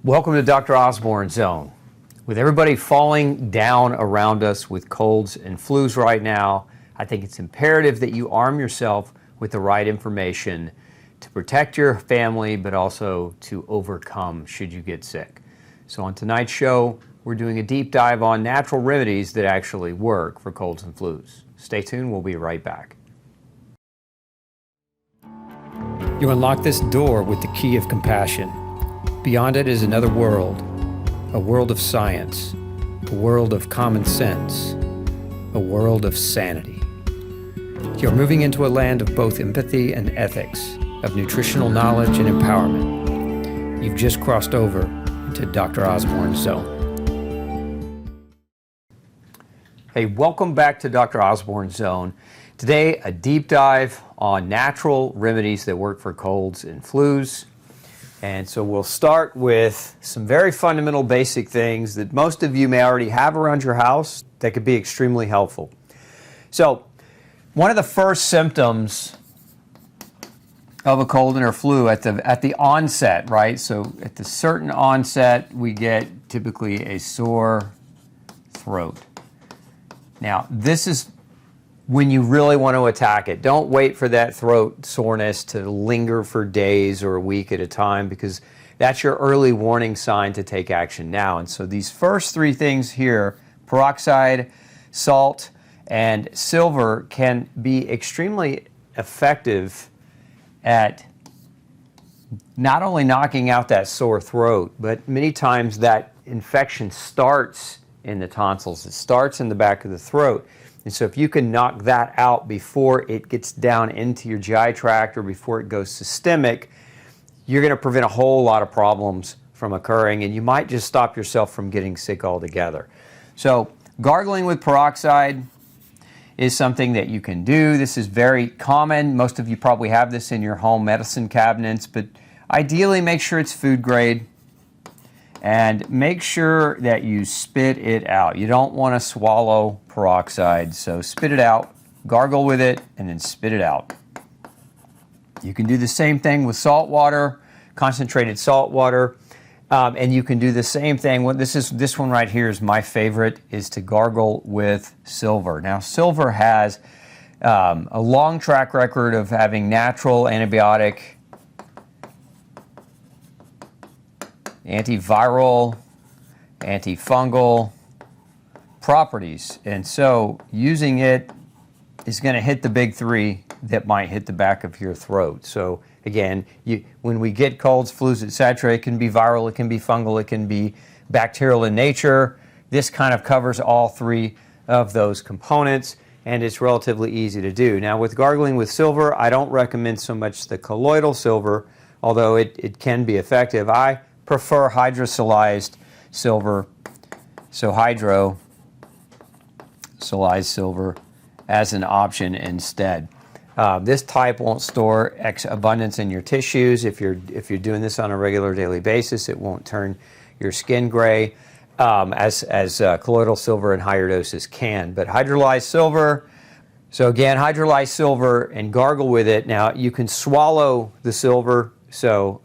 Welcome to Dr. Osborne Zone. With everybody falling down around us with colds and flus right now, I think it's imperative that you arm yourself with the right information to protect your family, but also to overcome should you get sick. So on tonight's show, we're doing a deep dive on natural remedies that actually work for colds and flus. Stay tuned, we'll be right back. You unlock this door with the key of compassion. Beyond it is another world, a world of science, a world of common sense, a world of sanity. You're moving into a land of both empathy and ethics, of nutritional knowledge and empowerment. You've just crossed over into Dr. Osborne's Zone. Hey, welcome back to Dr. Osborne's Zone. Today, a deep dive on natural remedies that work for colds and flus. And so we'll start with some very fundamental basic things that most of you may already have around your house that could be extremely helpful. So one of the first symptoms of a cold and or flu at the onset, right? So at the certain onset, we get typically a sore throat. Now, this is when you really want to attack it. Don't wait for that throat soreness to linger for days or a week at a time, because that's your early warning sign to take action now. And so these first three things here, peroxide, salt, and silver, can be extremely effective at not only knocking out that sore throat, but many times that infection starts in the tonsils. It starts in the back of the throat. And so if you can knock that out before it gets down into your GI tract or before it goes systemic, you're going to prevent a whole lot of problems from occurring, and you might just stop yourself from getting sick altogether. So gargling with peroxide is something that you can do. This is very common. Most of you probably have this in your home medicine cabinets, but ideally make sure it's food grade. And make sure that you spit it out. You don't want to swallow peroxide, so spit it out, gargle with it, and then spit it out. You can do the same thing with salt water, concentrated salt water, and you can do the same thing. This one right here is my favorite, is to gargle with silver. Now, silver has a long track record of having natural antibiotic, antiviral, antifungal properties. And so using it is going to hit the big three that might hit the back of your throat. So again, when we get colds, flus, etc., it can be viral, it can be fungal, it can be bacterial in nature. This kind of covers all three of those components, and it's relatively easy to do. Now, with gargling with silver, I don't recommend so much the colloidal silver, although it can be effective. I prefer hydrolyzed silver, so hydrolyzed silver as an option instead. This type won't store abundance in your tissues. If you're doing this on a regular daily basis, it won't turn your skin gray as colloidal silver in higher doses can. But hydrolyzed silver, so again, hydrolyzed silver and gargle with it. Now, you can swallow the silver, so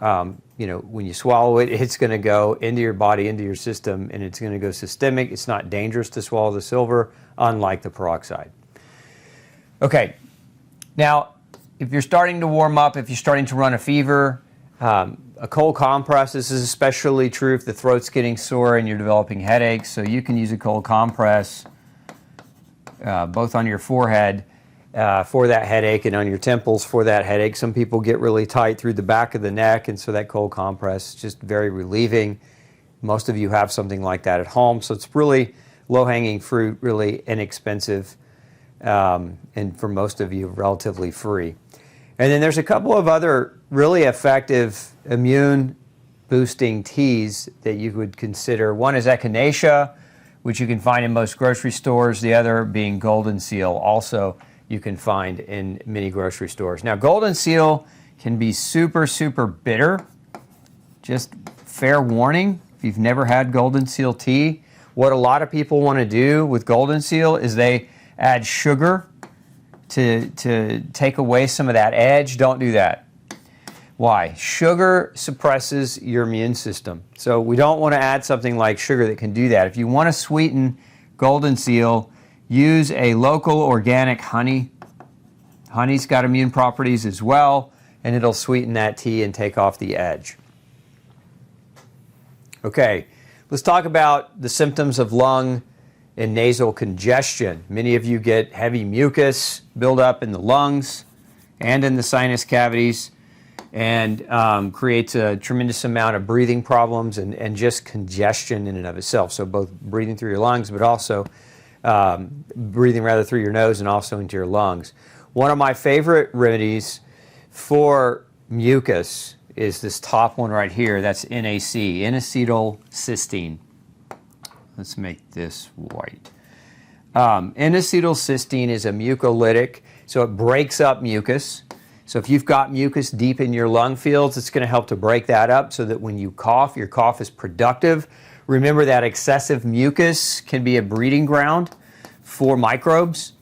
when you swallow it, it's going to go into your body, into your system, and it's going to go systemic. It's not dangerous to swallow the silver, unlike the peroxide. Okay, now, if you're starting to warm up, if you're starting to run a fever, a cold compress, this is especially true if the throat's getting sore and you're developing headaches, so you can use a cold compress both on your forehead for that headache and on your temples for that headache. Some people get really tight through the back of the neck, and so that cold compress is just very relieving. Most of you have something like that at home, so it's really low-hanging fruit, really inexpensive, and for most of you, relatively free. And then there's a couple of other really effective immune-boosting teas that you would consider. One is echinacea, which you can find in most grocery stores. The other being golden seal, also you can find in many grocery stores. Now, golden seal can be super, super bitter. Just fair warning, if you've never had golden seal tea, what a lot of people want to do with golden seal is they add sugar to take away some of that edge. Don't do that. Why? Sugar suppresses your immune system. So we don't want to add something like sugar that can do that. If you want to sweeten golden seal, use a local organic honey. Honey's got immune properties as well, and it'll sweeten that tea and take off the edge. Okay, let's talk about the symptoms of lung and nasal congestion. Many of you get heavy mucus buildup in the lungs and in the sinus cavities, and creates a tremendous amount of breathing problems and just congestion in and of itself. So both breathing through your lungs, but also breathing rather through your nose and also into your lungs. One of my favorite remedies for mucus is this top one right here. That's NAC, N-acetylcysteine. Let's make this white. N-acetylcysteine is a mucolytic, so it breaks up mucus. So if you've got mucus deep in your lung fields, it's going to help to break that up so that when you cough, your cough is productive. Remember that excessive mucus can be a breeding ground for microbes.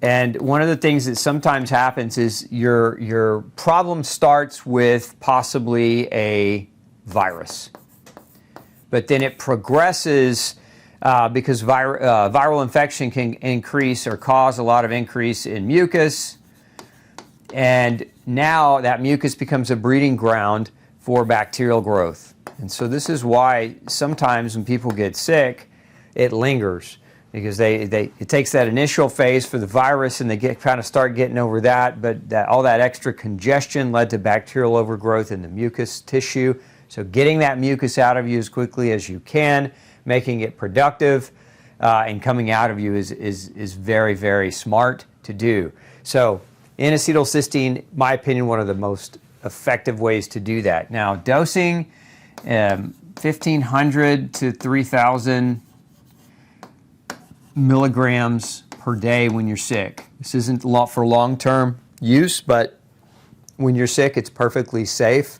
And one of the things that sometimes happens is your problem starts with possibly a virus. But then it progresses because viral infection can increase or cause a lot of increase in mucus. And now that mucus becomes a breeding ground for bacterial growth. And so this is why sometimes when people get sick, it lingers. Because it takes that initial phase for the virus and they kind of start getting over that, but all that extra congestion led to bacterial overgrowth in the mucus tissue. So getting that mucus out of you as quickly as you can, making it productive, and coming out of you is very, very smart to do. So N-acetylcysteine, my opinion, one of the most effective ways to do that. Now, dosing 1,500 to 3,000 milligrams per day when you're sick. This isn't a lot for long-term use, but when you're sick, it's perfectly safe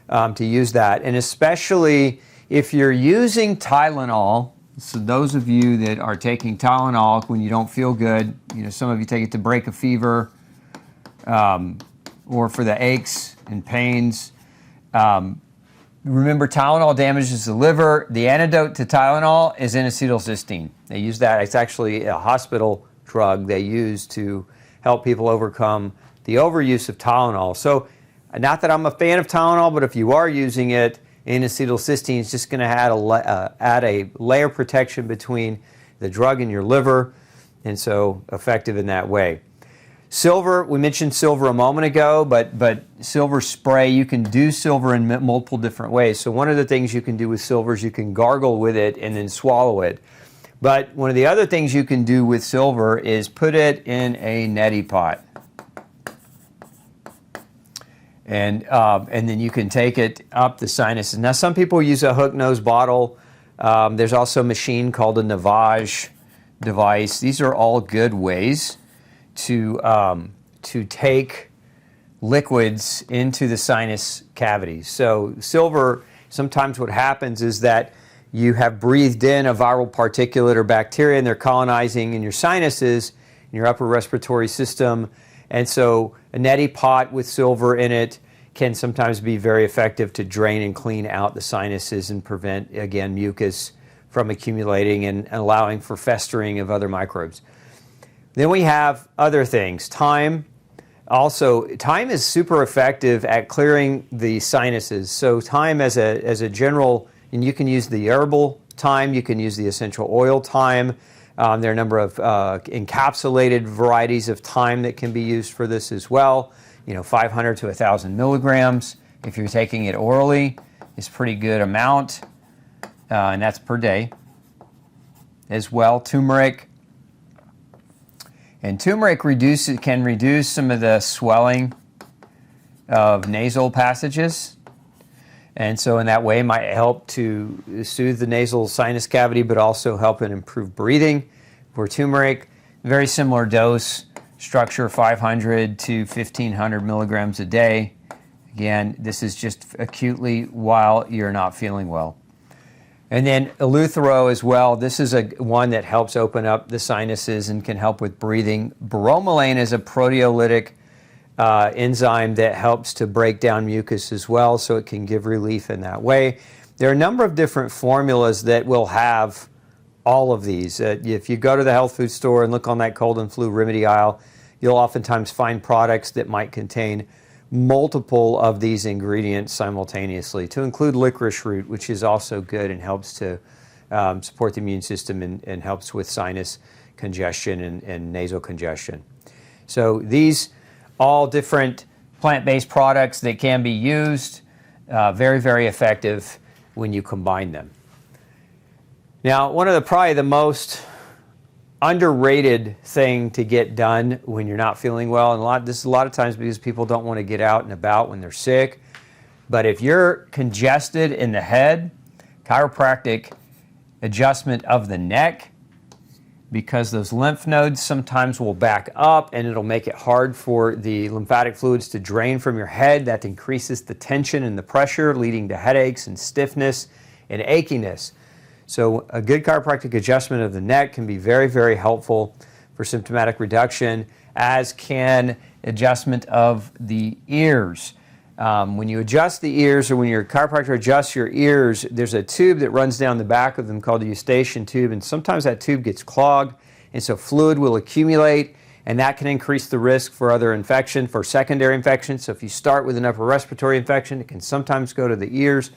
to use that. And especially if you're using Tylenol, so those of you that are taking Tylenol when you don't feel good, some of you take it to break a fever, or for the aches and pains. Remember, Tylenol damages the liver. The antidote to Tylenol is N-acetylcysteine. They use that. It's actually a hospital drug they use to help people overcome the overuse of Tylenol. So, not that I'm a fan of Tylenol, but if you are using it, N-acetylcysteine is just going to add a layer protection between the drug and your liver, and so effective in that way. Silver, we mentioned silver a moment ago, but silver spray, you can do silver in multiple different ways. So one of the things you can do with silver is you can gargle with it and then swallow it. But one of the other things you can do with silver is put it in a neti pot. And then you can take it up the sinuses. Now some people use a hook nose bottle. There's also a machine called a Navage device. These are all good ways to take liquids into the sinus cavities. So silver, sometimes what happens is that you have breathed in a viral particulate or bacteria and they're colonizing in your sinuses, in your upper respiratory system. And so a neti pot with silver in it can sometimes be very effective to drain and clean out the sinuses and prevent, again, mucus from accumulating and allowing for festering of other microbes. Then we have other things. Thyme. Also, thyme is super effective at clearing the sinuses. So thyme as a general, and you can use the herbal thyme, you can use the essential oil thyme. There are a number of encapsulated varieties of thyme that can be used for this as well. 500 to 1,000 milligrams. If you're taking it orally, it's a pretty good amount, and that's per day. As well, turmeric. And turmeric can reduce some of the swelling of nasal passages. And so in that way, it might help to soothe the nasal sinus cavity, but also help and improve breathing. For turmeric, very similar dose structure, 500 to 1,500 milligrams a day. Again, this is just acutely while you're not feeling well. And then eleuthero as well. This is one that helps open up the sinuses and can help with breathing. Bromelain is a proteolytic enzyme that helps to break down mucus as well, so it can give relief in that way. There are a number of different formulas that will have all of these. If you go to the health food store and look on that cold and flu remedy aisle, you'll oftentimes find products that might contain multiple of these ingredients simultaneously, to include licorice root, which is also good and helps to support the immune system and helps with sinus congestion and nasal congestion. So these all different plant-based products that can be used, very, very effective when you combine them. Now, one of probably the most underrated thing to get done when you're not feeling well, and this is a lot of times because people don't want to get out and about when they're sick, but if you're congested in the head, chiropractic adjustment of the neck, because those lymph nodes sometimes will back up and it'll make it hard for the lymphatic fluids to drain from your head. That increases the tension and the pressure, leading to headaches and stiffness and achiness. So a good chiropractic adjustment of the neck can be very, very helpful for symptomatic reduction, as can adjustment of the ears. When you adjust the ears, or when your chiropractor adjusts your ears, there's a tube that runs down the back of them called the eustachian tube, and sometimes that tube gets clogged, and so fluid will accumulate, and that can increase the risk for other infection, for secondary infection. So if you start with an upper respiratory infection, it can sometimes go to the ears,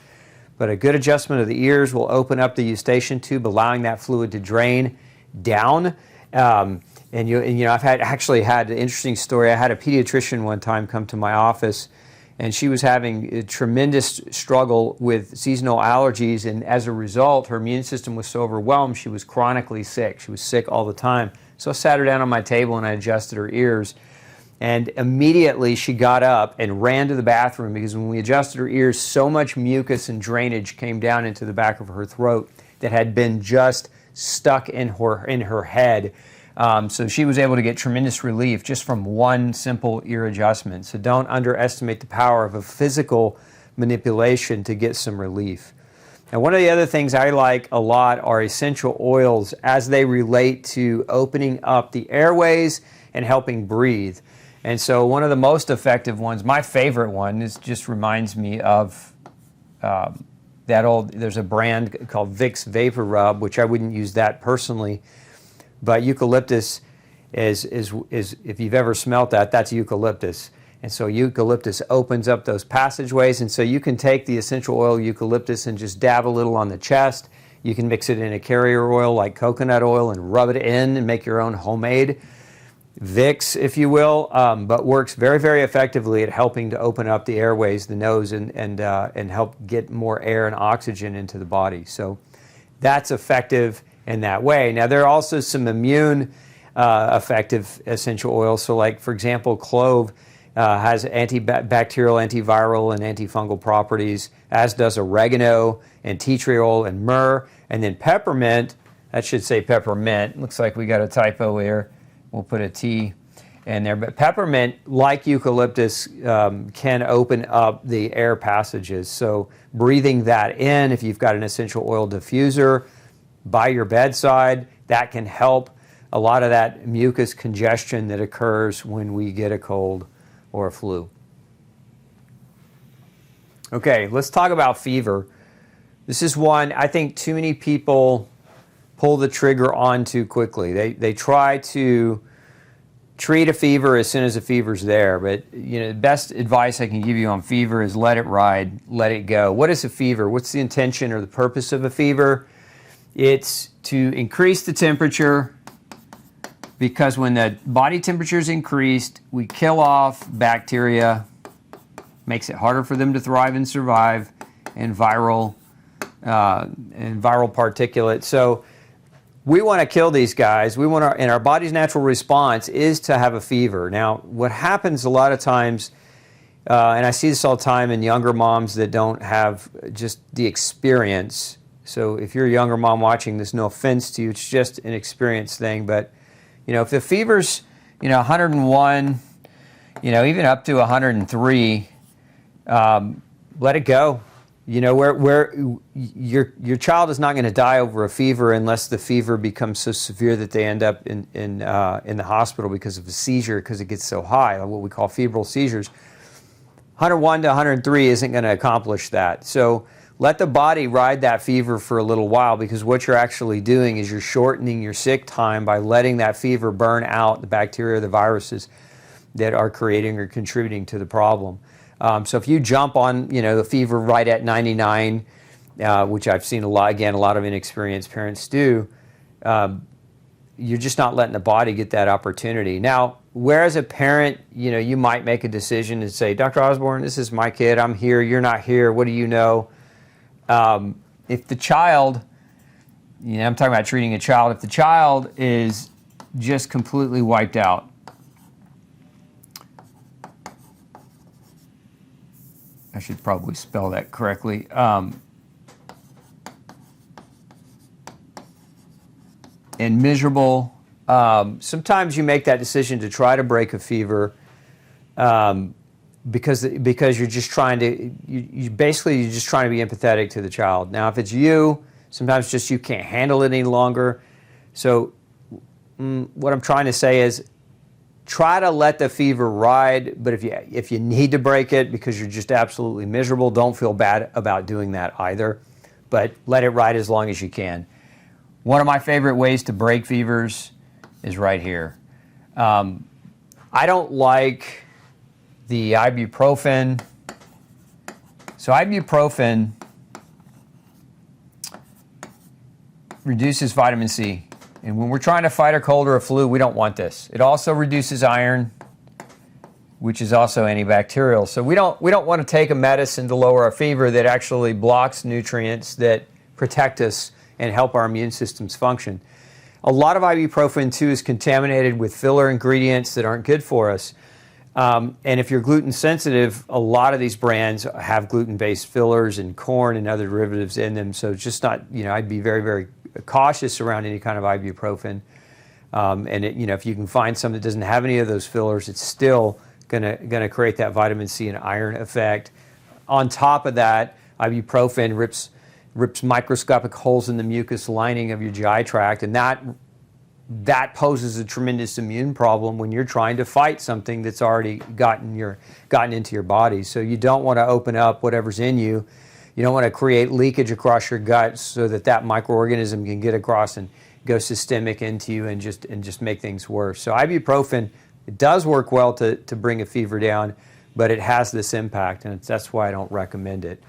but a good adjustment of the ears will open up the eustachian tube, allowing that fluid to drain down. And I've actually had an interesting story. I had a pediatrician one time come to my office, and she was having a tremendous struggle with seasonal allergies, and as a result, her immune system was so overwhelmed, she was chronically sick. She was sick all the time. So I sat her down on my table and I adjusted her ears, and immediately she got up and ran to the bathroom, because when we adjusted her ears, so much mucus and drainage came down into the back of her throat that had been just stuck in her head. So she was able to get tremendous relief just from one simple ear adjustment. So don't underestimate the power of a physical manipulation to get some relief. Now, one of the other things I like a lot are essential oils as they relate to opening up the airways and helping breathe. And so one of the most effective ones, my favorite one, just reminds me of there's a brand called Vicks Vapor Rub, which I wouldn't use that personally. But eucalyptus is if you've ever smelt that, that's eucalyptus. And so eucalyptus opens up those passageways. And so you can take the essential oil eucalyptus and just dab a little on the chest. You can mix it in a carrier oil like coconut oil and rub it in and make your own homemade Vicks, if you will, but works very, very effectively at helping to open up the airways, the nose, and help get more air and oxygen into the body. So that's effective in that way. Now, there are also some immune effective essential oils. So like, for example, clove has antibacterial, antiviral, and antifungal properties, as does oregano and tea tree oil and myrrh. And then peppermint, that should say peppermint. Looks like we got a typo here. We'll put a T in there. But peppermint, like eucalyptus, can open up the air passages. So breathing that in, if you've got an essential oil diffuser by your bedside, that can help a lot of that mucus congestion that occurs when we get a cold or a flu. Okay, let's talk about fever. This is one I think too many people pull the trigger on too quickly. They try to treat a fever as soon as the fever's there, but the best advice I can give you on fever is let it ride, let it go. What is a fever? What's the intention or the purpose of a fever? It's to increase the temperature, because when the body temperature is increased, we kill off bacteria, makes it harder for them to thrive and survive, and viral particulate. So we want to kill these guys. And our body's natural response is to have a fever. Now, what happens a lot of times, and I see this all the time in younger moms that don't have just the experience. So if you're a younger mom watching this, no offense to you, it's just an experience thing. But, if the fever's, 101, even up to 103, let it go. You know, where your child is not going to die over a fever unless the fever becomes so severe that they end up in the hospital because of a seizure, because it gets so high, what we call febrile seizures. 101 to 103 isn't going to accomplish that. So let the body ride that fever for a little while, because what you're actually doing is you're shortening your sick time by letting that fever burn out the bacteria or the viruses that are creating or contributing to the problem. So if you jump on, the fever right at 99, which I've seen a lot of inexperienced parents do, you're just not letting the body get that opportunity. Now, whereas a parent, you might make a decision and say, Dr. Osborne, this is my kid. I'm here. You're not here. What do you know? If the child, I'm talking about treating a child. If the child is just completely wiped out, I should probably spell that correctly. And miserable. Sometimes you make that decision to try to break a fever because you're just trying to you're just trying to be empathetic to the child. Now, if it's you, sometimes just you can't handle it any longer. So what I'm trying to say is, try to let the fever ride, but if you need to break it because you're just absolutely miserable, don't feel bad about doing that either. But let it ride as long as you can. One of my favorite ways to break fevers is right here. I don't like the ibuprofen. So ibuprofen reduces vitamin C. And when we're trying to fight a cold or a flu, we don't want this. It also reduces iron, which is also antibacterial. So we don't want to take a medicine to lower our fever that actually blocks nutrients that protect us and help our immune systems function. A lot of ibuprofen, too, is contaminated with filler ingredients that aren't good for us. And if you're gluten sensitive, a lot of these brands have gluten-based fillers and corn and other derivatives in them. So it's just not, I'd be very, very cautious around any kind of ibuprofen. And if you can find some that doesn't have any of those fillers, it's still gonna create that vitamin C and iron effect. On top of that, ibuprofen rips microscopic holes in the mucus lining of your GI tract, and that poses a tremendous immune problem when you're trying to fight something that's already gotten into your body. So you don't want to open up whatever's in you. You don't want to create leakage across your gut so that microorganism can get across and go systemic into you and just make things worse. So ibuprofen, it does work well to bring a fever down, but it has this impact, and that's why I don't recommend it.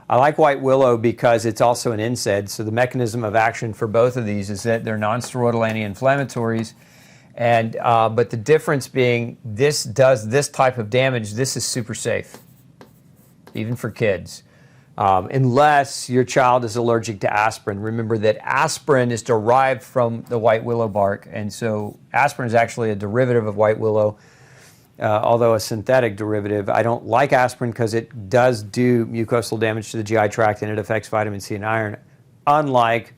I like white willow because it's also an NSAID, so the mechanism of action for both of these is that they're non-steroidal anti-inflammatories, but the difference being this does this type of damage. This is super safe, even for kids. Unless your child is allergic to aspirin. Remember that aspirin is derived from the white willow bark, and so aspirin is actually a derivative of white willow, although a synthetic derivative. I don't like aspirin because it does do mucosal damage to the GI tract and it affects vitamin C and iron, unlike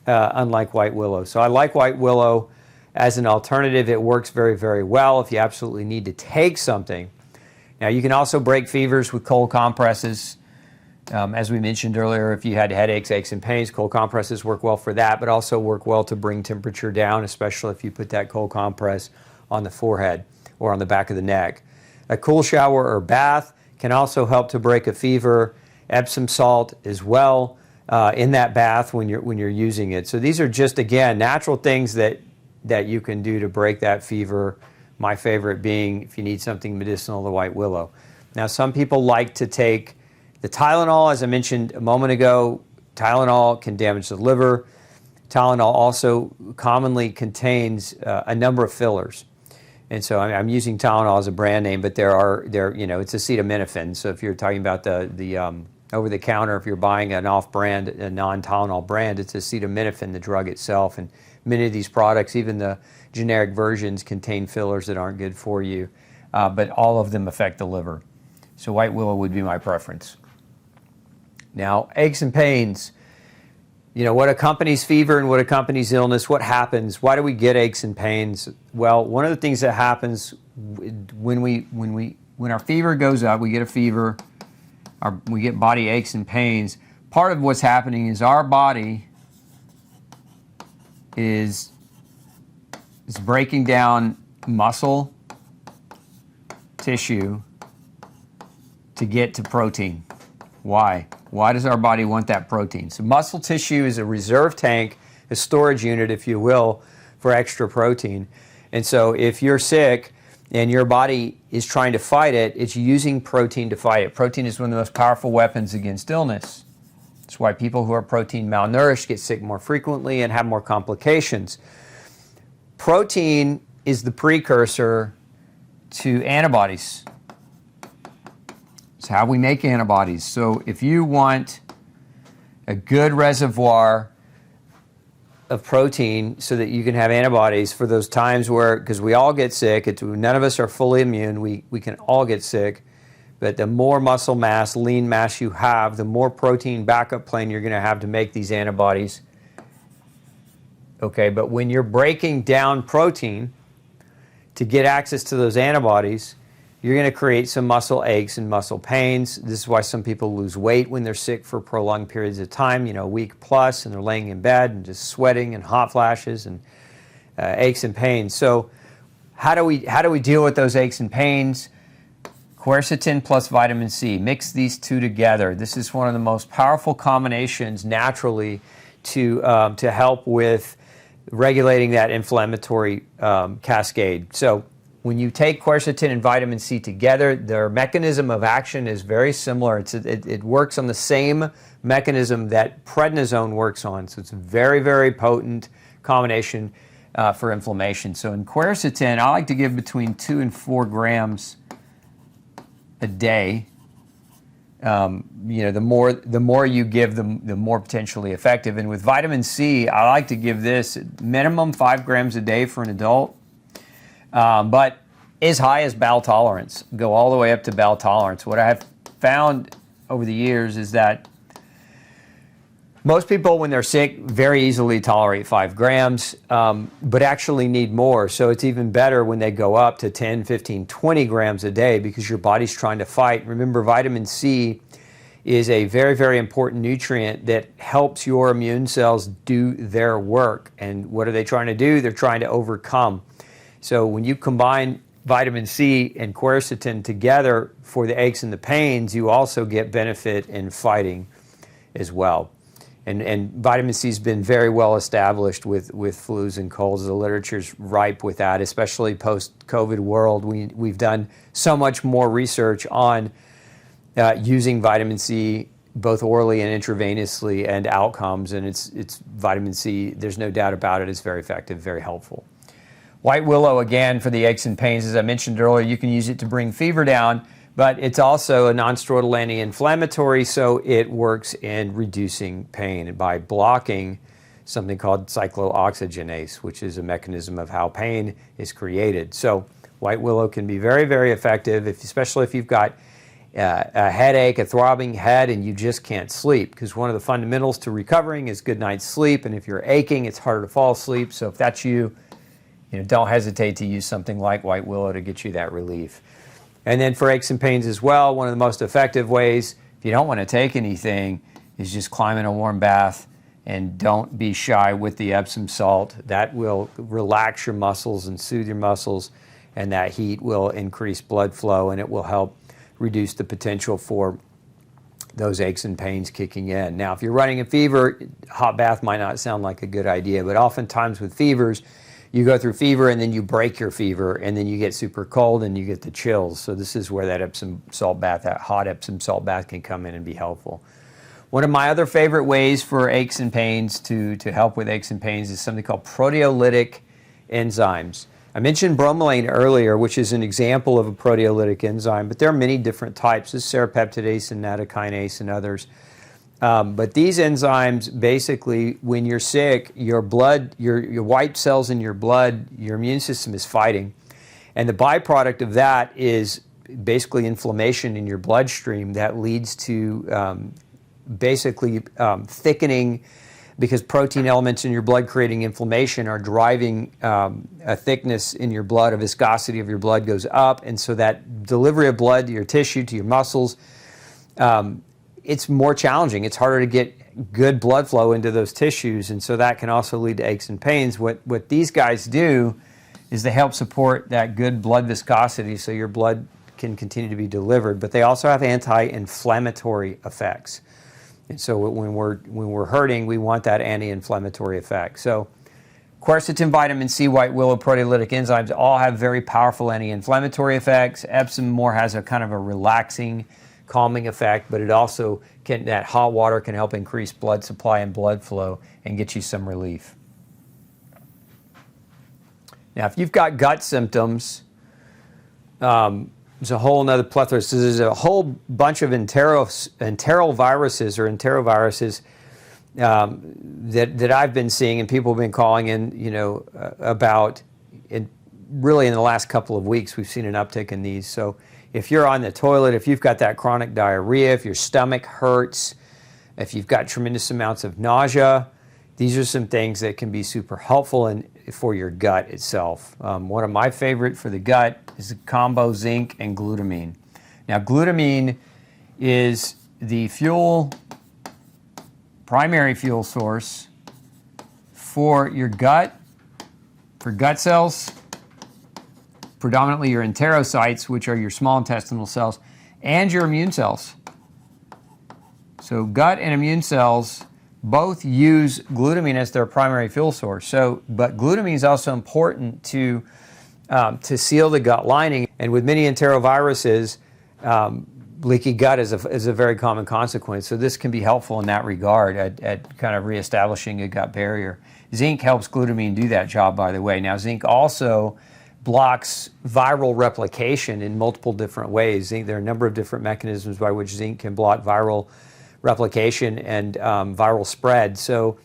white willow. So I like white willow as an alternative. It works very, very well if you absolutely need to take something. Now, you can also break fevers with cold compresses. As we mentioned earlier, if you had headaches, aches, and pains, cold compresses work well for that, but also work well to bring temperature down, especially if you put that cold compress on the forehead or on the back of the neck. A cool shower or bath can also help to break a fever. Epsom salt as well in that bath when you're using it. So these are just, again, natural things that you can do to break that fever. My favorite being, if you need something medicinal, the white willow. Now, some people like to take the Tylenol. As I mentioned a moment ago, Tylenol can damage the liver. Tylenol also commonly contains a number of fillers. And so I'm using Tylenol as a brand name, but it's acetaminophen. So if you're talking about the over-the-counter, if you're buying an off-brand, a non-Tylenol brand, it's acetaminophen, the drug itself. And many of these products, even the generic versions, contain fillers that aren't good for you, but all of them affect the liver. So white willow would be my preference. Now, aches and pains. What accompanies fever and what accompanies illness? What happens? Why do we get aches and pains? Well, one of the things that happens when our fever goes up, we get a fever, we get body aches and pains. Part of what's happening is our body is breaking down muscle tissue to get to protein. Why? Why does our body want that protein? So muscle tissue is a reserve tank, a storage unit, if you will, for extra protein. And so if you're sick and your body is trying to fight it, it's using protein to fight it. Protein is one of the most powerful weapons against illness. That's why people who are protein malnourished get sick more frequently and have more complications. Protein is the precursor to antibodies. It's how we make antibodies. So if you want a good reservoir of protein so that you can have antibodies for those times where, because we all get sick, none of us are fully immune, we can all get sick, but the more muscle mass, lean mass you have, the more protein backup plan you're going to have to make these antibodies. Okay, but when you're breaking down protein to get access to those antibodies, you're going to create some muscle aches and muscle pains. This is why some people lose weight when they're sick for prolonged periods of time, a week plus, and they're laying in bed and just sweating and hot flashes and aches and pains. So how do we deal with those aches and pains? Quercetin plus vitamin C. Mix these two together. This is one of the most powerful combinations naturally to help with regulating that inflammatory cascade. So when you take quercetin and vitamin C together, their mechanism of action is very similar. It works on the same mechanism that prednisone works on. So it's a very, very potent combination for inflammation. So in quercetin, I like to give between 2 and 4 grams a day. The more you give, the more potentially effective. And with vitamin C, I like to give this minimum 5 grams a day for an adult. But as high as bowel tolerance, go all the way up to bowel tolerance. What I have found over the years is that most people, when they're sick, very easily tolerate 5 grams, but actually need more. So it's even better when they go up to 10, 15, 20 grams a day because your body's trying to fight. Remember, vitamin C is a very, very important nutrient that helps your immune cells do their work. And what are they trying to do? They're trying to overcome. So when you combine vitamin C and quercetin together for the aches and the pains, you also get benefit in fighting as well. And vitamin C has been very well established with flus and colds. The literature's ripe with that, especially post-COVID world. We've done so much more research on using vitamin C both orally and intravenously and outcomes. And it's vitamin C, there's no doubt about it, it's very effective, very helpful. White willow, again, for the aches and pains, as I mentioned earlier, you can use it to bring fever down, but it's also a non-steroidal anti-inflammatory, so it works in reducing pain by blocking something called cyclooxygenase, which is a mechanism of how pain is created. So white willow can be very, very effective, especially if you've got a headache, a throbbing head, and you just can't sleep, because one of the fundamentals to recovering is good night's sleep, and if you're aching, it's harder to fall asleep. So if that's you, don't hesitate to use something like white willow to get you that relief. And then for aches and pains as well, one of the most effective ways, if you don't want to take anything, is just climb in a warm bath, and don't be shy with the Epsom salt. That will relax your muscles and soothe your muscles, and that heat will increase blood flow, and it will help reduce the potential for those aches and pains kicking in. Now, if you're running a fever, hot bath might not sound like a good idea, but oftentimes with fevers, you go through fever and then you break your fever and then you get super cold and you get the chills. So this is where that Epsom salt bath, that hot Epsom salt bath can come in and be helpful. One of my other favorite ways for aches and pains to help with aches and pains is something called proteolytic enzymes. I mentioned bromelain earlier, which is an example of a proteolytic enzyme, but there are many different types. There's serrapeptidase and nattokinase and others. But these enzymes, basically, when you're sick, your blood, your white cells in your blood, your immune system is fighting. And the byproduct of that is basically inflammation in your bloodstream that leads to thickening, because protein elements in your blood creating inflammation are driving a thickness in your blood, a viscosity of your blood goes up. And so that delivery of blood to your tissue, to your muscles, it's more challenging. It's harder to get good blood flow into those tissues, and so that can also lead to aches and pains. What these guys do is they help support that good blood viscosity so your blood can continue to be delivered, but they also have anti-inflammatory effects. And so when we're hurting, we want that anti-inflammatory effect. So quercetin, vitamin C, white willow, proteolytic enzymes all have very powerful anti-inflammatory effects. Epsom more has a kind of a relaxing, calming effect, but it also that hot water can help increase blood supply and blood flow and get you some relief. Now, if you've got gut symptoms, there's a whole other plethora. So there's a whole bunch of enteroviruses that I've been seeing, and people have been calling in, about. Really, in the last couple of weeks, we've seen an uptick in these. So if you're on the toilet, if you've got that chronic diarrhea, if your stomach hurts, if you've got tremendous amounts of nausea, these are some things that can be super helpful for your gut itself. One of my favorite for the gut is the combo zinc and glutamine. Now, glutamine is the primary fuel source for your gut, for gut cells, predominantly your enterocytes, which are your small intestinal cells, and your immune cells. So gut and immune cells both use glutamine as their primary fuel source. But glutamine is also important to seal the gut lining. And with many enteroviruses, leaky gut is a very common consequence. So this can be helpful in that regard at kind of reestablishing a gut barrier. Zinc helps glutamine do that job, by the way. Now, zinc also blocks viral replication in multiple different ways. There are a number of different mechanisms by which zinc can block viral replication and viral spread. So,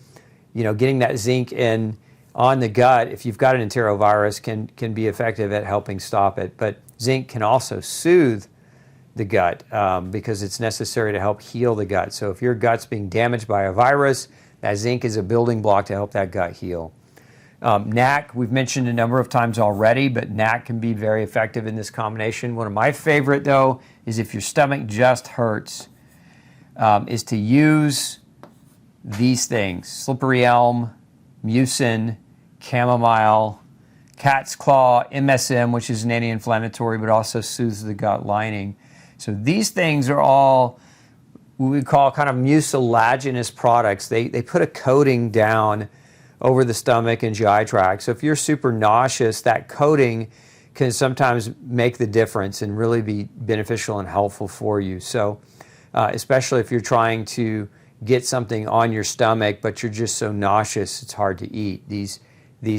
getting that zinc in on the gut, if you've got an enterovirus, can be effective at helping stop it. But zinc can also soothe the gut because it's necessary to help heal the gut. So if your gut's being damaged by a virus, that zinc is a building block to help that gut heal. NAC, we've mentioned a number of times already, but NAC can be very effective in this combination. One of my favorite, though, is if your stomach just hurts, is to use these things: slippery elm, mucin, chamomile, cat's claw, MSM, which is an anti-inflammatory but also soothes the gut lining. So these things are all what we call kind of mucilaginous products. They put a coating down over the stomach and GI tract. So if you're super nauseous, that coating can sometimes make the difference and really be beneficial and helpful for you. So especially if you're trying to get something on your stomach, but you're just so nauseous it's hard to eat, these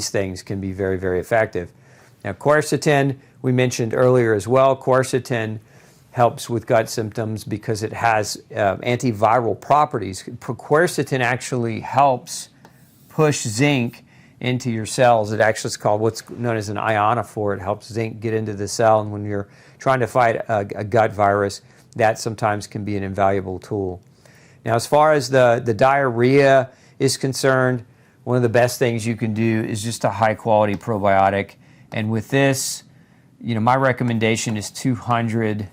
things can be very, very effective. Now, quercetin, we mentioned earlier as well. Quercetin helps with gut symptoms because it has antiviral properties. Quercetin actually helps push zinc into your cells. It actually is called what's known as an ionophore. It helps zinc get into the cell, and when you're trying to fight a gut virus, that sometimes can be an invaluable tool. Now, as far as the diarrhea is concerned, one of the best things you can do is just a high-quality probiotic. And with this, my recommendation is 200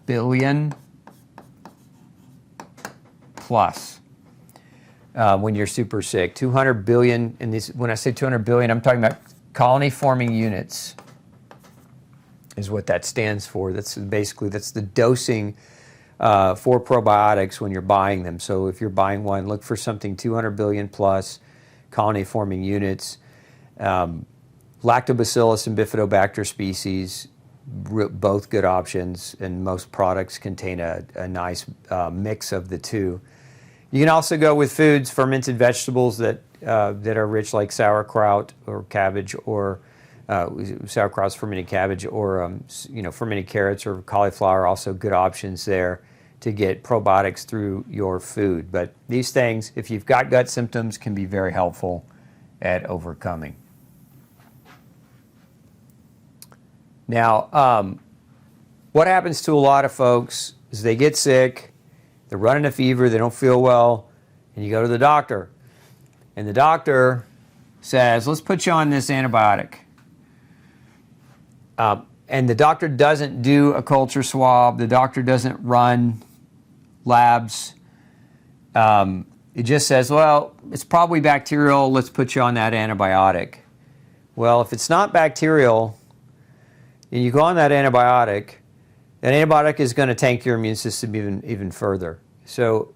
billion plus. When you're super sick, 200 billion, and when I say 200 billion, I'm talking about colony-forming units is what that stands for. That's the dosing for probiotics when you're buying them. So if you're buying one, look for something 200 billion plus colony-forming units. Lactobacillus and Bifidobacter species, both good options, and most products contain a nice mix of the two. You can also go with foods, fermented vegetables that are rich, like sauerkraut or cabbage, or sauerkraut's fermented cabbage, or fermented carrots or cauliflower. Also good options there to get probiotics through your food. But these things, if you've got gut symptoms, can be very helpful at overcoming. Now, what happens to a lot of folks is they get sick, they're running a fever, they don't feel well, and you go to the doctor. And the doctor says, let's put you on this antibiotic. And the doctor doesn't do a culture swab. The doctor doesn't run labs, it just says, well, it's probably bacterial, let's put you on that antibiotic. Well, if it's not bacterial, and you go on that antibiotic is going to tank your immune system even further. So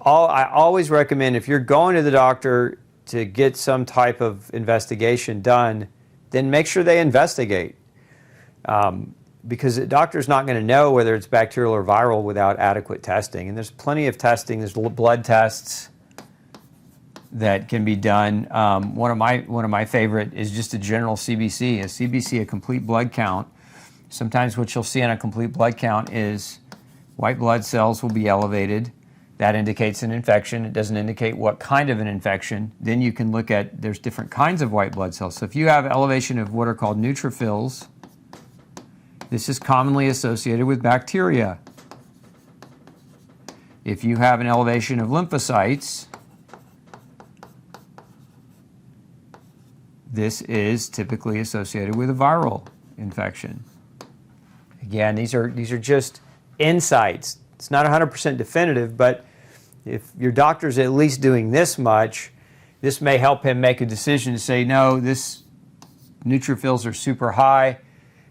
I always recommend, if you're going to the doctor to get some type of investigation done, then make sure they investigate. Because the doctor's not going to know whether it's bacterial or viral without adequate testing. And there's plenty of testing. There's blood tests that can be done. One of my favorite is just a general CBC. A CBC, a complete blood count. Sometimes what you'll see on a complete blood count is white blood cells will be elevated. That indicates an infection. It doesn't indicate what kind of an infection. Then you can look at, there's different kinds of white blood cells. So if you have elevation of what are called neutrophils, this is commonly associated with bacteria. If you have an elevation of lymphocytes, this is typically associated with a viral infection. Again, these are just insights. It's not 100% definitive, but if your doctor's at least doing this much, this may help him make a decision to say, no, this neutrophils are super high,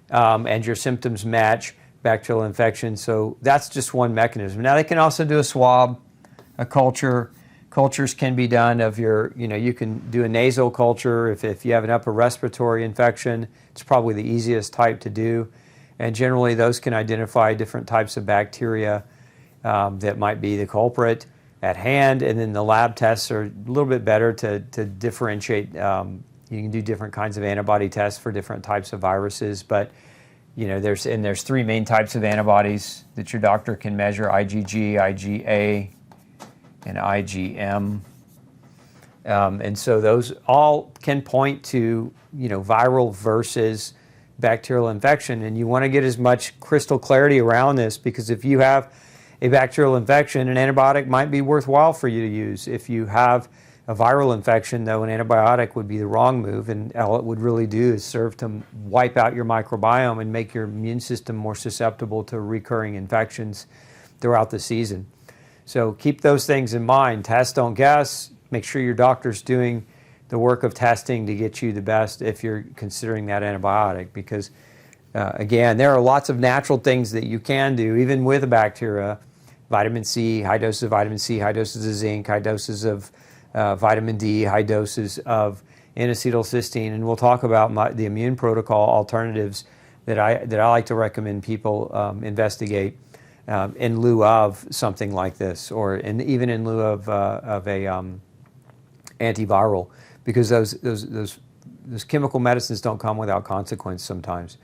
and your symptoms match bacterial infection. So that's just one mechanism. Now they can also do a swab, a culture. Cultures can be done of your, you can do a nasal culture. If you have an upper respiratory infection, it's probably the easiest type to do. And generally those can identify different types of bacteria that might be the culprit at hand. And then the lab tests are a little bit better to differentiate. You can do different kinds of antibody tests for different types of viruses, but there's three main types of antibodies that your doctor can measure: IgG, IgA, and IgM. And so those all can point to viral versus bacterial infection, and you want to get as much crystal clarity around this, because if you have a bacterial infection, an antibiotic might be worthwhile for you to use. If you have a viral infection, though, an antibiotic would be the wrong move, and all it would really do is serve to wipe out your microbiome and make your immune system more susceptible to recurring infections throughout the season. So keep those things in mind. Test, don't guess. Make sure your doctor's doing the work of testing to get you the best if you're considering that antibiotic, because again, there are lots of natural things that you can do, even with a bacteria. Vitamin C, high doses of vitamin C, high doses of zinc, high doses of vitamin D, high doses of N-acetylcysteine, and we'll talk about the immune protocol alternatives that I like to recommend people investigate in lieu of something like this, or even in lieu of a antiviral, because those chemical medicines don't come without consequence sometimes.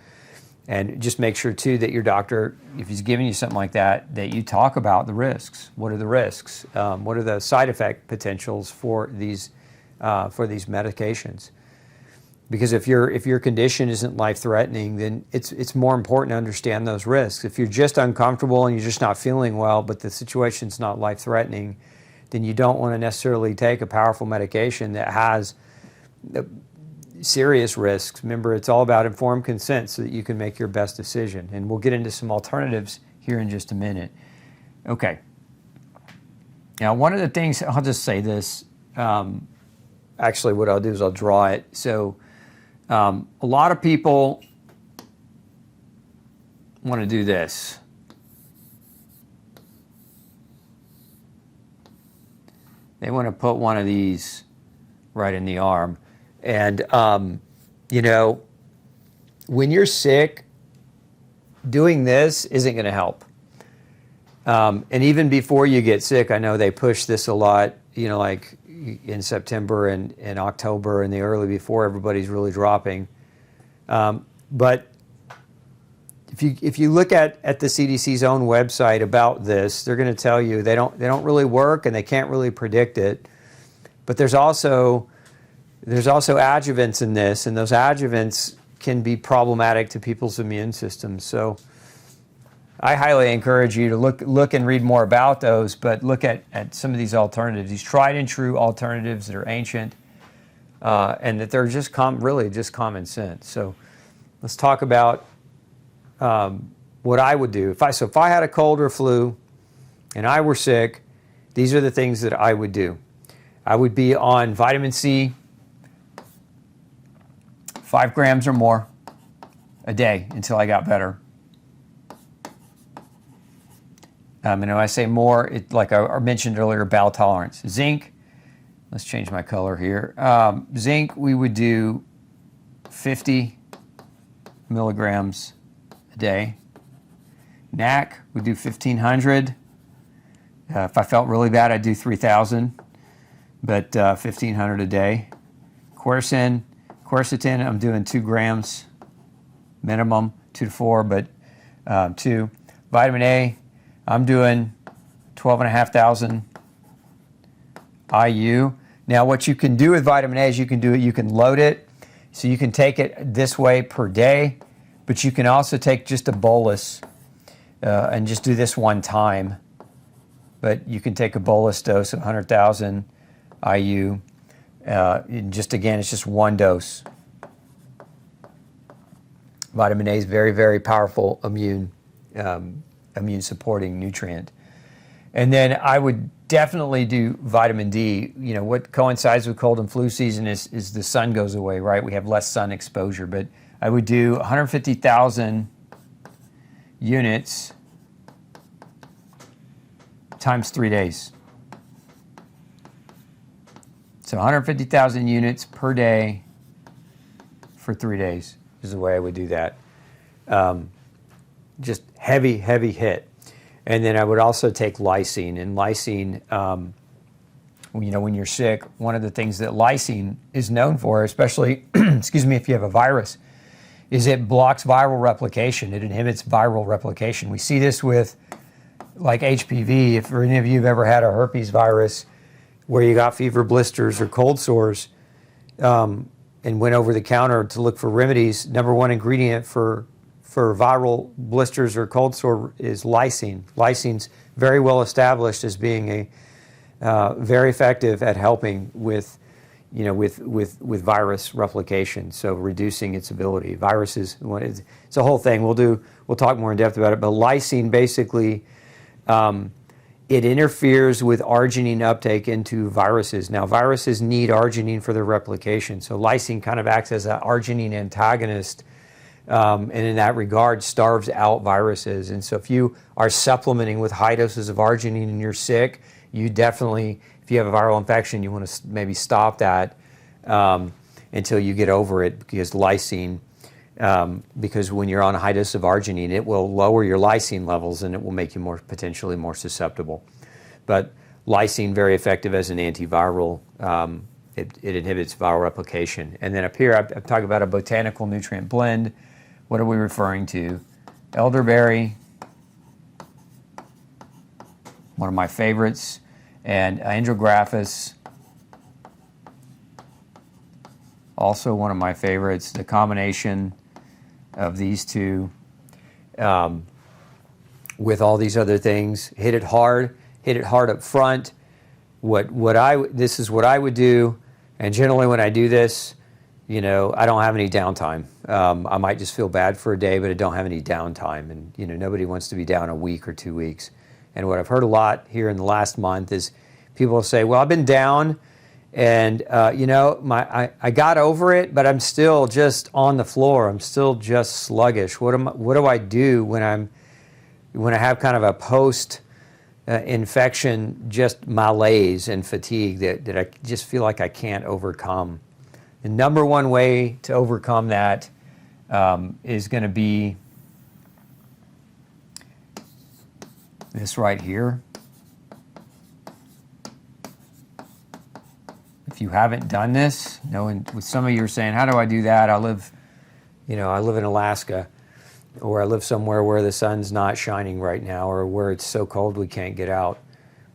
And just make sure too that your doctor, if he's giving you something like that, that you talk about the risks. What are the risks? What are the side effect potentials for these medications? Because if your condition isn't life-threatening, then it's more important to understand those risks. If you're just uncomfortable and you're just not feeling well, but the situation's not life-threatening, then you don't want to necessarily take a powerful medication that has serious risks. Remember, it's all about informed consent so that you can make your best decision. And we'll get into some alternatives here in just a minute. Okay. Now, one of the things, I'll just say this. Actually, what I'll do is I'll draw it. So a lot of people want to do this. They want to put one of these right in the arm. And, when you're sick, doing this isn't going to help. And even before you get sick, I know they push this a lot, like in September and October and the early before everybody's really dropping. But if you look at the CDC's own website about this, they're going to tell you they don't really work and they can't really predict it. But there's also adjuvants in this, and those adjuvants can be problematic to people's immune systems. So I highly encourage you to look and read more about those, but look at some of these alternatives, these tried and true alternatives that are ancient, and that they're just really just common sense. So let's talk about what I would do. If I had a cold or flu, and I were sick, these are the things that I would do. I would be on vitamin C, 5 grams or more a day until I got better. And when I say more, like I mentioned earlier, bowel tolerance. Zinc, let's change my color here. Zinc, we would do 50 milligrams a day. NAC, we do 1,500. If I felt really bad, I'd do 3,000, but 1,500 a day. Quercetin, I'm doing 2 grams minimum, 2 to 4, but 2. Vitamin A, I'm doing 12,500 IU. Now, what you can do with vitamin A is you can load it, so you can take it this way per day, but you can also take just a bolus and just do this one time. But you can take a bolus dose of 100,000 IU. Just again, it's just one dose. Vitamin A is very, very powerful immune supporting nutrient. And then I would definitely do vitamin D. You know, what coincides with cold and flu season is the sun goes away, right? We have less sun exposure, but I would do 150,000 units times 3 days. So 150,000 units per day for 3 days is the way I would do that. Just heavy, heavy hit. And then I would also take lysine. And lysine, you know, when you're sick, one of the things that lysine is known for, especially, excuse me, if you have a virus, is it blocks viral replication. It inhibits viral replication. We see this with like HPV. If any of you have ever had a herpes virus where you got fever, blisters, or cold sores, and went over the counter to look for remedies, number one ingredient for viral blisters or cold sore is lysine. Lysine's very well established as being very effective at helping with, you know, with virus replication, so reducing its ability. Viruses, it's a whole thing. We'll talk more in depth about it. But lysine basically, it interferes with arginine uptake into viruses. Now, viruses need arginine for their replication, so lysine kind of acts as an arginine antagonist, and in that regard starves out viruses. And so if you are supplementing with high doses of arginine and you're sick, you definitely, if you have a viral infection, you want to maybe stop that until you get over it, because lysine, because when you're on a high dose of arginine, it will lower your lysine levels and it will make you potentially more susceptible. But lysine, very effective as an antiviral. It inhibits viral replication. And then up here, I'm talking about a botanical nutrient blend. What are we referring to? Elderberry, one of my favorites, and andrographis, also one of my favorites. The combination of these two with all these other things, hit it hard up front. This is what I would do, and generally when I do this, you know, I don't have any downtime. I might just feel bad for a day, but I don't have any downtime. And, you know, nobody wants to be down a week or 2 weeks. And what I've heard a lot here in the last month is people say, well, I've been down and, you know, I got over it, but I'm still just on the floor. I'm still just sluggish. What do I do when I have kind of a post-infection just malaise and fatigue that I just feel like I can't overcome? The number one way to overcome that is going to be this right here. If you haven't done this, you know, and with some of you are saying, how do I do that? I live in Alaska, or I live somewhere where the sun's not shining right now, or where it's so cold we can't get out.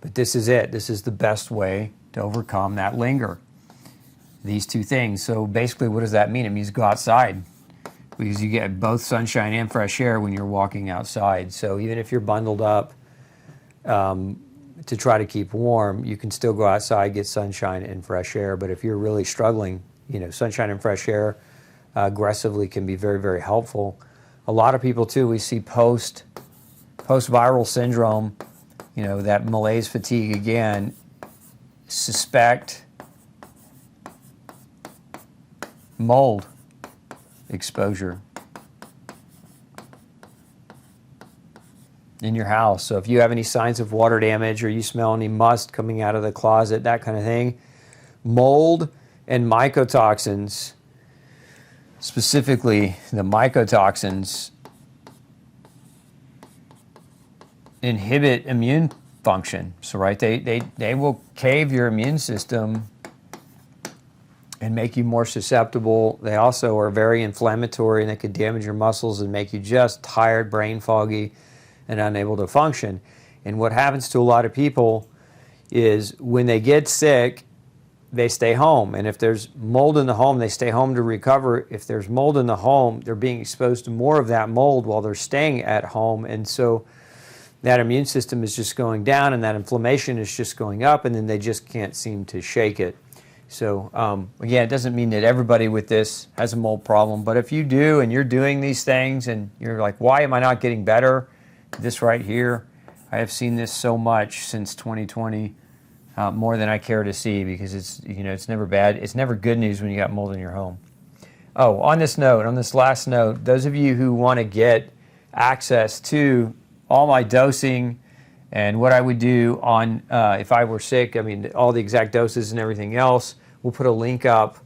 But this is it. This is the best way to overcome that linger. These two things. So basically, what does that mean? It means go outside, because you get both sunshine and fresh air when you're walking outside. So even if you're bundled up to try to keep warm, you can still go outside, get sunshine and fresh air. But if you're really struggling, you know, sunshine and fresh air aggressively can be very, very helpful. A lot of people too, we see post-viral syndrome that malaise fatigue again, suspect mold exposure in your house. So if you have any signs of water damage or you smell any must coming out of the closet, that kind of thing, mold and mycotoxins, specifically the mycotoxins, inhibit immune function. So they will cave your immune system and make you more susceptible. They also are very inflammatory, and they could damage your muscles and make you just tired, brain foggy, and unable to function. And what happens to a lot of people is when they get sick, they stay home. And if there's mold in the home, they stay home to recover. If there's mold in the home, they're being exposed to more of that mold while they're staying at home. And so that immune system is just going down, and that inflammation is just going up, and then they just can't seem to shake it. So again, it doesn't mean that everybody with this has a mold problem, but if you do and you're doing these things and you're like, why am I not getting better? This right here, I have seen this so much since 2020, more than I care to see, because it's never bad. It's never good news when you got mold in your home. Oh, on this last note, those of you who want to get access to all my dosing and what I would do on if I were sick, all the exact doses and everything else, we'll put a link up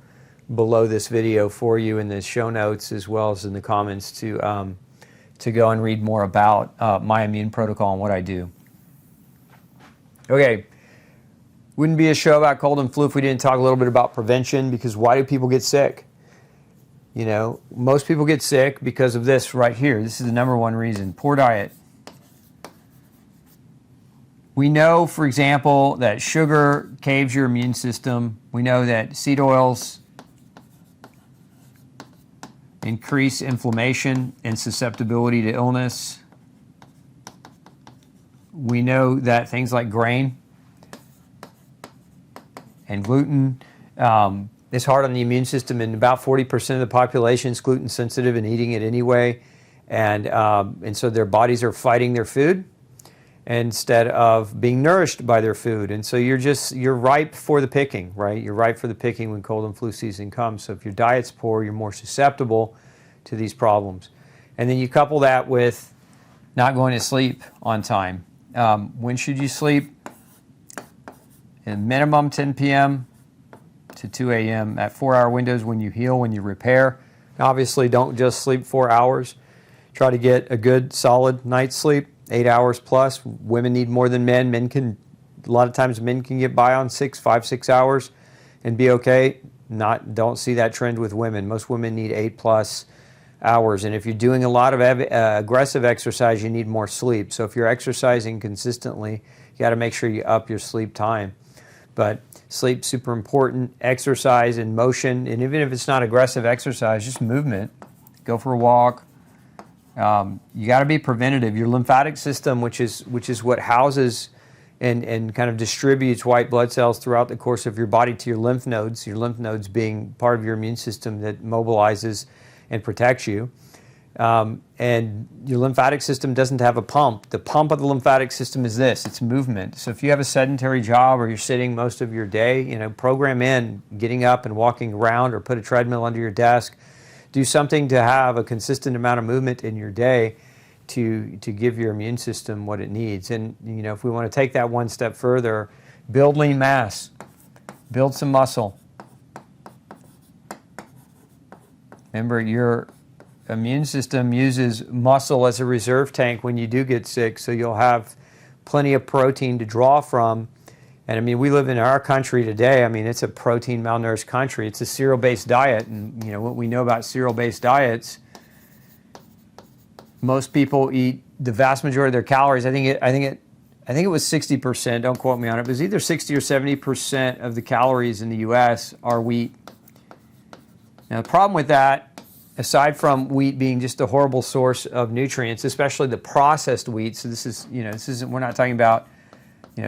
below this video for you in the show notes, as well as in the comments, to go and read more about my immune protocol and what I do. Okay, wouldn't be a show about cold and flu if we didn't talk a little bit about prevention, because why do people get sick? Most people get sick because of this right here. This is the number one reason: poor diet. We know, for example, that sugar caves your immune system. We know that seed oils increase inflammation and susceptibility to illness. We know that things like grain and gluten is hard on the immune system, and about 40% of the population is gluten sensitive and eating it anyway. And so their bodies are fighting their food instead of being nourished by their food. And so you're ripe for the picking, right? You're ripe for the picking when cold and flu season comes. So if your diet's poor, you're more susceptible to these problems. And then you couple that with not going to sleep on time. When should you sleep? In minimum 10 p.m. to 2 a.m. at 4-hour windows when you heal, when you repair. Obviously, don't just sleep 4 hours. Try to get a good, solid night's sleep. 8 hours plus. Women need more than men. A lot of times men can get by on 5, 6 hours and be okay. Don't see that trend with women. Most women need 8+ hours. And if you're doing a lot of aggressive exercise, you need more sleep. So if you're exercising consistently, you got to make sure you up your sleep time. But sleep, super important. Exercise and motion, and even if it's not aggressive exercise, just movement. Go for a walk. You got to be preventative. Your lymphatic system, which is what houses and kind of distributes white blood cells throughout the course of your body to your lymph nodes being part of your immune system that mobilizes and protects you. And your lymphatic system doesn't have a pump. The pump of the lymphatic system is this: it's movement. So if you have a sedentary job or you're sitting most of your day, program in getting up and walking around, or put a treadmill under your desk. Do something to have a consistent amount of movement in your day to give your immune system what it needs. And if we want to take that one step further, build lean mass, build some muscle. Remember, your immune system uses muscle as a reserve tank when you do get sick, so you'll have plenty of protein to draw from. And we live in our country today, it's a protein malnourished country. It's a cereal-based diet, and what we know about cereal-based diets, most people eat the vast majority of their calories. I think it was 60%, don't quote me on it, but it was either 60 or 70% of the calories in the US are wheat. Now the problem with that, aside from wheat being just a horrible source of nutrients, especially the processed wheat, so this isn't, we're not talking about,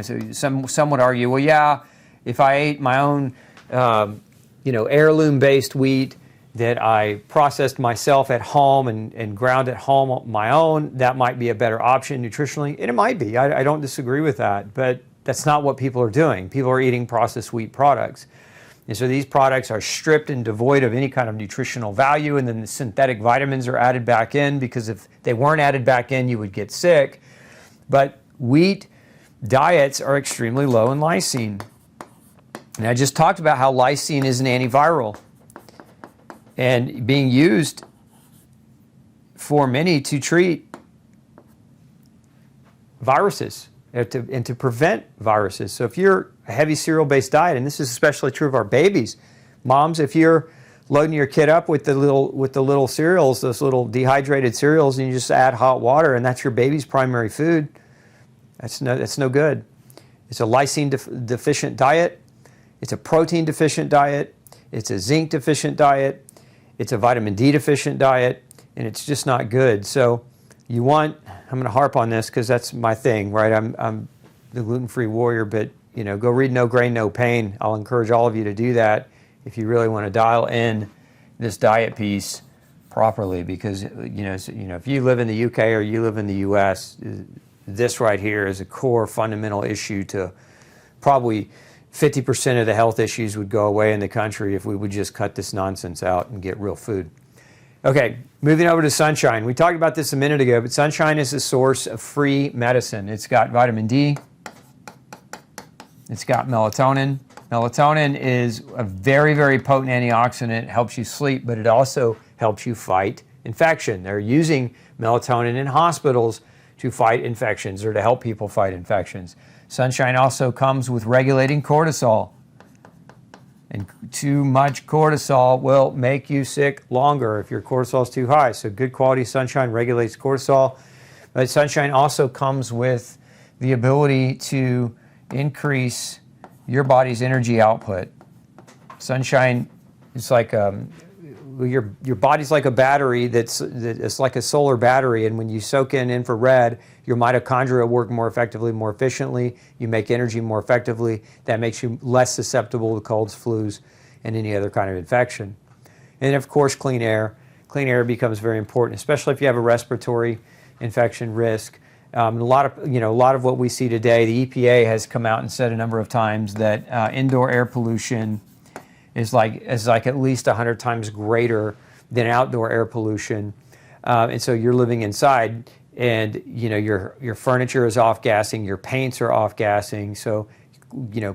so some would argue, well, yeah, if I ate my own, heirloom-based wheat, that I processed myself at home and ground at home on my own, that might be a better option nutritionally. And it might be. I don't disagree with that. But that's not what people are doing. People are eating processed wheat products. And so these products are stripped and devoid of any kind of nutritional value, and then the synthetic vitamins are added back in, because if they weren't added back in, you would get sick. But wheat diets are extremely low in lysine. And I just talked about how lysine is an antiviral and being used for many to treat viruses and to prevent viruses. So if you're a heavy cereal-based diet, and this is especially true of our babies, moms, if you're loading your kid up with the little cereals, those little dehydrated cereals, and you just add hot water, and that's your baby's primary food, that's no good. It's a lysine deficient diet. It's a protein deficient diet. It's a zinc deficient diet. It's a vitamin D deficient diet, and it's just not good. So I'm going to harp on this because that's my thing, right? I'm the gluten-free warrior, but go read No Grain, No Pain. I'll encourage all of you to do that if you really want to dial in this diet piece properly, because if you live in the UK or you live in the US, this right here is a core fundamental issue to probably 50% of the health issues would go away in the country if we would just cut this nonsense out and get real food. Okay, moving over to sunshine. We talked about this a minute ago, but sunshine is a source of free medicine. It's got vitamin D. It's got melatonin. Melatonin is a very, very potent antioxidant. It helps you sleep, but it also helps you fight infection. They're using melatonin in hospitals to fight infections or to help people fight infections. Sunshine also comes with regulating cortisol. And too much cortisol will make you sick longer if your cortisol is too high. So good quality sunshine regulates cortisol. But sunshine also comes with the ability to increase your body's energy output. Sunshine is like your body's like a battery it's like a solar battery, and when you soak in infrared, your mitochondria work more effectively, more efficiently. You make energy more effectively. That makes you less susceptible to colds, flus, and any other kind of infection. And of course, clean air. Clean air becomes very important, especially if you have a respiratory infection risk. A lot of what we see today, the EPA has come out and said a number of times that indoor air pollution is like at least 100 times greater than outdoor air pollution. And so you're living inside, and your furniture is off-gassing, your paints are off-gassing. So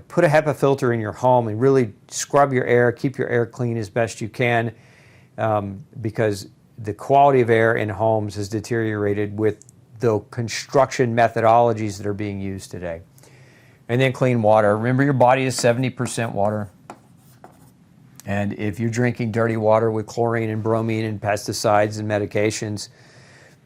put a HEPA filter in your home and really scrub your air, keep your air clean as best you can, because the quality of air in homes has deteriorated with the construction methodologies that are being used today. And then clean water. Remember, your body is 70% water. And if you're drinking dirty water with chlorine and bromine and pesticides and medications,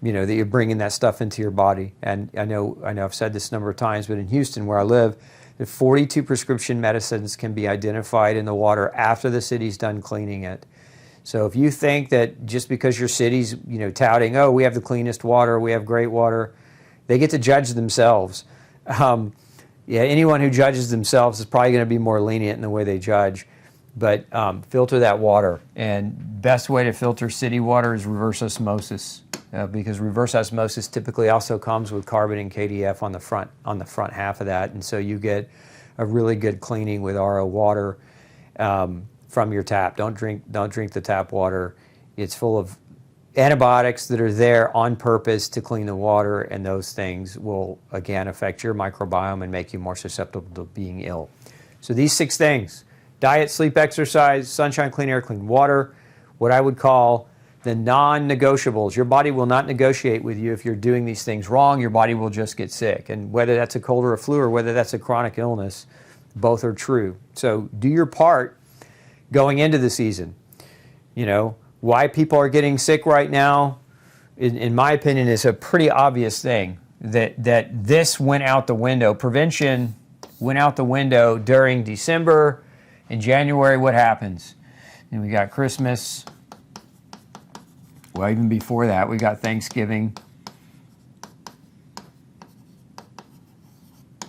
that you're bringing that stuff into your body. And I know I've said this a number of times, but in Houston, where I live, the 42 prescription medicines can be identified in the water after the city's done cleaning it. So if you think that just because your city's touting, oh, we have the cleanest water, we have great water, they get to judge themselves. Anyone who judges themselves is probably going to be more lenient in the way they judge. But filter that water. And best way to filter city water is reverse osmosis, because reverse osmosis typically also comes with carbon and KDF on the front half of that, and so you get a really good cleaning with RO water from your tap. Don't drink the tap water. It's full of antibiotics that are there on purpose to clean the water, and those things will again affect your microbiome and make you more susceptible to being ill. So these 6 things: diet, sleep, exercise, sunshine, clean air, clean water, what I would call the non-negotiables. Your body will not negotiate with you if you're doing these things wrong. Your body will just get sick. And whether that's a cold or a flu or whether that's a chronic illness, both are true. So do your part going into the season. Why people are getting sick right now, in my opinion, is a pretty obvious thing. That this went out the window. Prevention went out the window during December. In January, what happens? And we got Christmas. Well, even before that, we got Thanksgiving.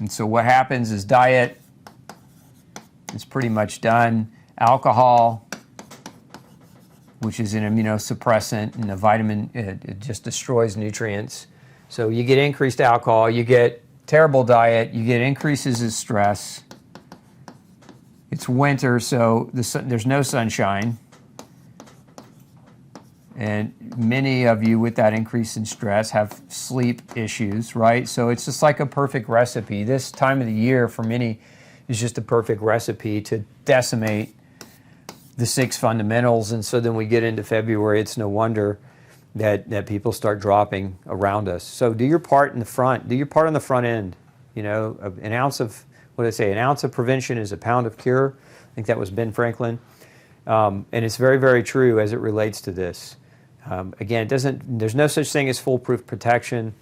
And so what happens is diet is pretty much done. Alcohol which is an immunosuppressant, and a vitamin, it just destroys nutrients. So you get increased alcohol, you get terrible diet, you get increases in stress. It's winter, so there's no sunshine. And many of you with that increase in stress have sleep issues, right? So it's just like a perfect recipe. This time of the year for many is just a perfect recipe to decimate the 6 fundamentals. And so then we get into February, it's no wonder that people start dropping around us. So do your part in the front, do your part on the front end. An ounce of, what did I say, an ounce of prevention is a pound of cure. I think that was Ben Franklin. And it's very, very true as it relates to this. Again, there's no such thing as foolproof protection,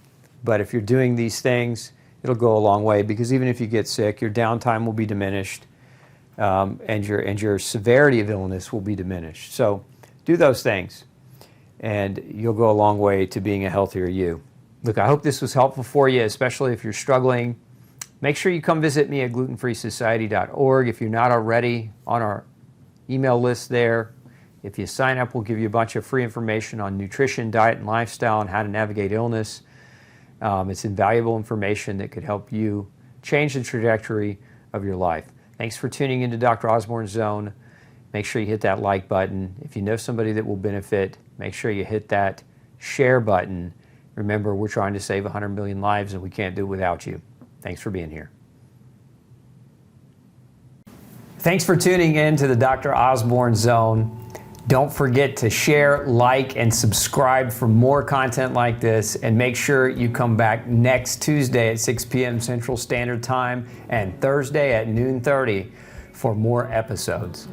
but if you're doing these things, it'll go a long way, because even if you get sick, your downtime will be diminished, and your severity of illness will be diminished. So do those things, and you'll go a long way to being a healthier you. Look, I hope this was helpful for you, especially if you're struggling. Make sure you come visit me at glutenfreesociety.org if you're not already on our email list there. If you sign up, we'll give you a bunch of free information on nutrition, diet, and lifestyle, and how to navigate illness. It's invaluable information that could help you change the trajectory of your life. Thanks for tuning into Dr. Osborne's Zone. Make sure you hit that like button. If you know somebody that will benefit, make sure you hit that share button. Remember, we're trying to save 100 million lives, and we can't do it without you. Thanks for being here. Thanks for tuning in to the Dr. Osborne Zone. Don't forget to share, like, and subscribe for more content like this, and make sure you come back next Tuesday at 6 p.m. Central Standard Time and Thursday at noon 30 for more episodes.